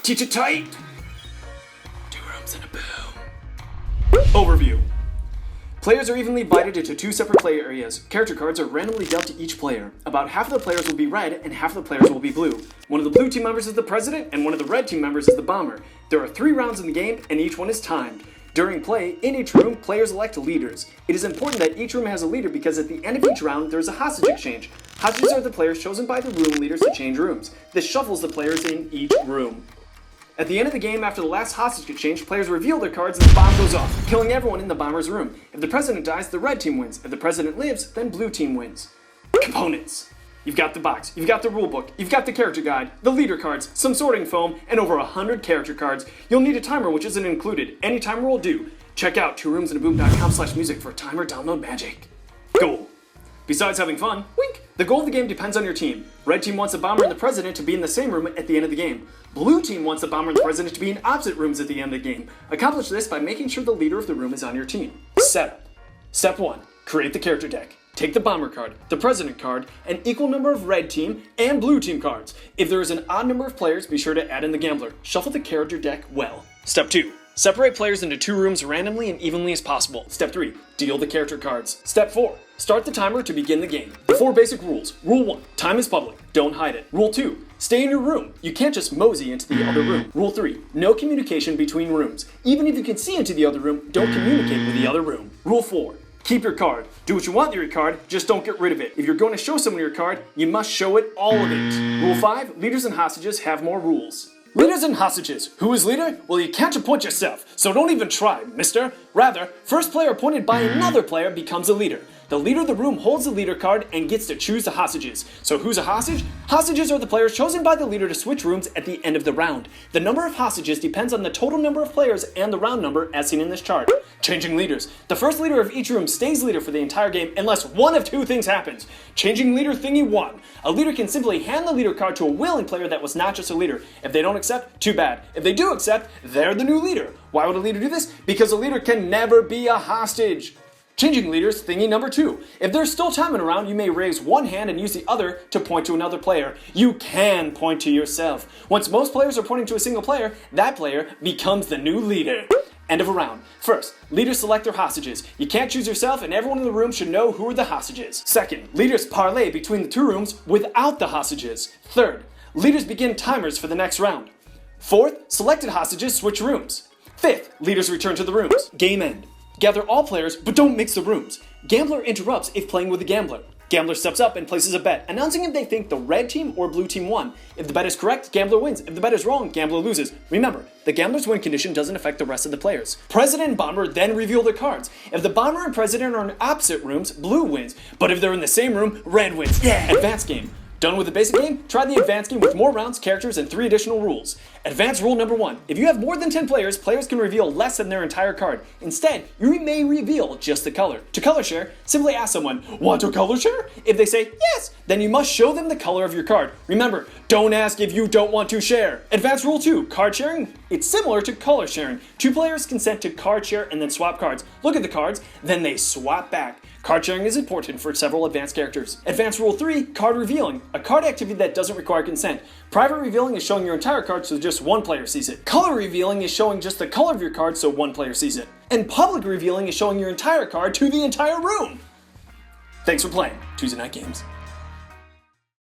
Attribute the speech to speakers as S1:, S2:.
S1: Teach it tight. 2 rooms and a boom. Overview. Players are evenly divided into 2 separate play areas. Character cards are randomly dealt to each player. About half of the players will be red and half of the players will be blue. One of the blue team members is the president and one of the red team members is the bomber. There are 3 rounds in the game and each one is timed. During play, in each room, players elect leaders. It is important that each room has a leader because at the end of each round, there is a hostage exchange. Hostages are the players chosen by the room leaders to change rooms. This shuffles the players in each room. At the end of the game, after the last hostage exchange, players reveal their cards and the bomb goes off, killing everyone in the bomber's room. If the president dies, the red team wins. If the president lives, then blue team wins. Components. You've got the box, you've got the rulebook, you've got the character guide, the leader cards, some sorting foam, and over 100 character cards. You'll need a timer which isn't included. Any timer will do. Check out 2roomsandaboom.com/music for timer download magic. Goal. Besides having fun, wink, the goal of the game depends on your team. Red team wants the bomber and the president to be in the same room at the end of the game. Blue team wants the bomber and the president to be in opposite rooms at the end of the game. Accomplish this by making sure the leader of the room is on your team. Setup. Step 1. Create the character deck. Take the bomber card, the president card, an equal number of red team and blue team cards. If there is an odd number of players, be sure to add in the gambler. Shuffle the character deck well. Step 2. Separate players into 2 rooms randomly and evenly as possible. Step 3. Deal the character cards. Step 4. Start the timer to begin the game. 4 basic rules. Rule 1. Time is public. Don't hide it. Rule 2. Stay in your room. You can't just mosey into the other room. Rule 3. No communication between rooms. Even if you can see into the other room, don't communicate with the other room. Rule 4. Keep your card. Do what you want with your card, just don't get rid of it. If you're going to show someone your card, you must show it all of it. Rule 5. Leaders and hostages have more rules. Leaders and hostages. Who is leader? Well, you can't appoint yourself, so don't even try, mister. Rather, first player appointed by another player becomes a leader. The leader of the room holds the leader card and gets to choose the hostages. So who's a hostage? Hostages are the players chosen by the leader to switch rooms at the end of the round. The number of hostages depends on the total number of players and the round number as seen in this chart. Changing leaders. The first leader of each room stays leader for the entire game unless one of 2 things happens. Changing leader thingy 1. A leader can simply hand the leader card to a willing player that was not just a leader. If they don't accept, too bad. If they do accept, they're the new leader. Why would a leader do this? Because a leader can never be a hostage. Changing leaders, thingy number 2. If there's still time in a round, you may raise one hand and use the other to point to another player. You can point to yourself. Once most players are pointing to a single player, that player becomes the new leader. End of a round. First, leaders select their hostages. You can't choose yourself and everyone in the room should know who are the hostages. Second, leaders parlay between the 2 rooms without the hostages. Third, leaders begin timers for the next round. Fourth, selected hostages switch rooms. Fifth, leaders return to the rooms. Game end. Gather all players, but don't mix the rooms. Gambler interrupts if playing with a gambler. Gambler steps up and places a bet, announcing if they think the red team or blue team won. If the bet is correct, gambler wins. If the bet is wrong, gambler loses. Remember, the gambler's win condition doesn't affect the rest of the players. President and bomber then reveal their cards. If the bomber and president are in opposite rooms, blue wins. But if they're in the same room, red wins. Yeah! Advanced game. Done with the basic game? Try the advanced game with more rounds, characters, and 3 additional rules. Advanced rule number 1. If you have more than 10 players, players can reveal less than their entire card. Instead, you may reveal just the color. To color share, simply ask someone, want to color share? If they say yes, then you must show them the color of your card. Remember, don't ask if you don't want to share. Advanced rule 2. Card sharing. It's similar to color sharing. 2 players consent to card share and then swap cards. Look at the cards, then they swap back. Card sharing is important for several advanced characters. Advanced rule 3, card revealing, a card activity that doesn't require consent. Private revealing is showing your entire card so just one player sees it. Color revealing is showing just the color of your card so one player sees it. And public revealing is showing your entire card to the entire room. Thanks for playing Tuesday Night Games.